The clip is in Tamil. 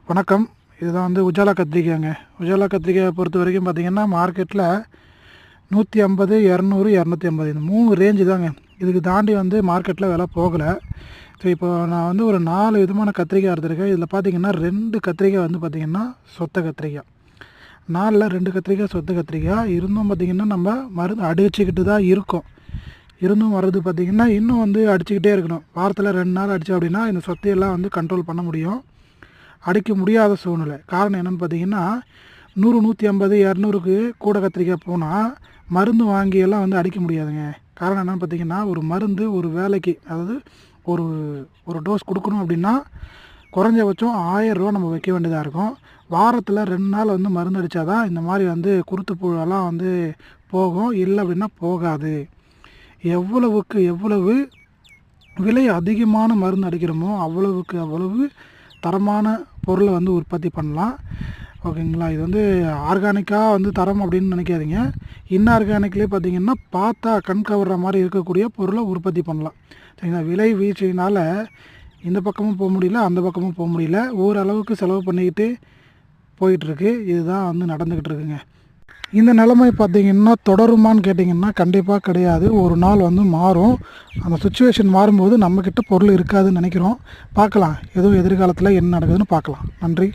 வணக்கம். இதுதான் உஜாலா கத்திரிக்காய்ங்க. உஜாலா கத்திரிக்காயை பொறுத்த வரைக்கும் பார்த்திங்கன்னா மார்க்கெட்டில் 150, 200, 250 இந்த 3 ரேஞ்சு தாங்க. இதுக்கு தாண்டி மார்க்கெட்டில் விலை போகலை. ஸோ இப்போ நான் ஒரு 4 விதமான கத்திரிக்காய் எடுத்துருக்கேன். இதில் பார்த்திங்கன்னா 2 கத்திரிக்காய் பார்த்திங்கன்னா சொத்த கத்திரிக்காய். 4ல் 2 கத்திரிக்காய் சொத்த கத்திரிக்காய் இருந்தும் பார்த்திங்கன்னா நம்ம மருந்து அடிச்சுக்கிட்டு தான் இருக்கோம். இருந்தும் வர்றது பார்த்திங்கன்னா இன்னும் அடிச்சுக்கிட்டே இருக்கணும். வாரத்தில் 2 நாள் அடித்தோம் அப்படின்னா இந்த சொத்தையெல்லாம் கண்ட்ரோல் பண்ண முடியும். அடிக்க முடியாத சூழ்நிலை. காரணம் என்னென்னு பார்த்தீங்கன்னா 100, 150, 200க்கு கூட கத்திரிக்காய் போனால் மருந்து வாங்கியெல்லாம் அடிக்க முடியாதுங்க. காரணம் என்னென்னு பார்த்தீங்கன்னா ஒரு மருந்து ஒரு வேலைக்கு, அதாவது ஒரு டோஸ் கொடுக்கணும் அப்படின்னா குறைஞ்சபட்சம் 1000 ரூபா நம்ம வைக்க வேண்டியதாக இருக்கும். வாரத்தில் 2 நாள் மருந்து அடித்தா தான் இந்த மாதிரி குருத்து புழுவெல்லாம் போகும். இல்லை அப்படின்னா போகாது. எவ்வளவுக்கு எவ்வளவு விலை அதிகமான மருந்து அடிக்கிறோமோ அவ்வளவுக்கு அவ்வளவு தரமான பொருளை உற்பத்தி பண்ணலாம். ஓகேங்களா? இது ஆர்கானிக்காக தரம் அப்படின்னு நினைக்காதீங்க. இன்ஆர்கானிக்லேயே பார்த்திங்கன்னா பார்த்தா கண் கவர்ற மாதிரி இருக்கக்கூடிய பொருளை உற்பத்தி பண்ணலாம். சரிங்களா? விலை வீழ்ச்சியினால் இந்த பக்கமும் போக முடியல, அந்த பக்கமும் போக முடியல. ஓரளவுக்கு செலவு பண்ணிக்கிட்டு போயிட்டுருக்கு. இதுதான் நடந்துக்கிட்டு இருக்குங்க. இந்த நிலைமை பார்த்திங்கன்னா தொடருமான்னு கேட்டிங்கன்னா கண்டிப்பாக கிடையாது. ஒரு நாள் மாறும். அந்த சுச்சுவேஷன் மாறும்போது நம்மக்கிட்ட பொருள் இருக்காதுன்னு நினைக்கிறோம். பார்க்கலாம். எதுவும் எதிர்காலத்தில் என்ன நடக்குதுன்னு பார்க்கலாம். நன்றி.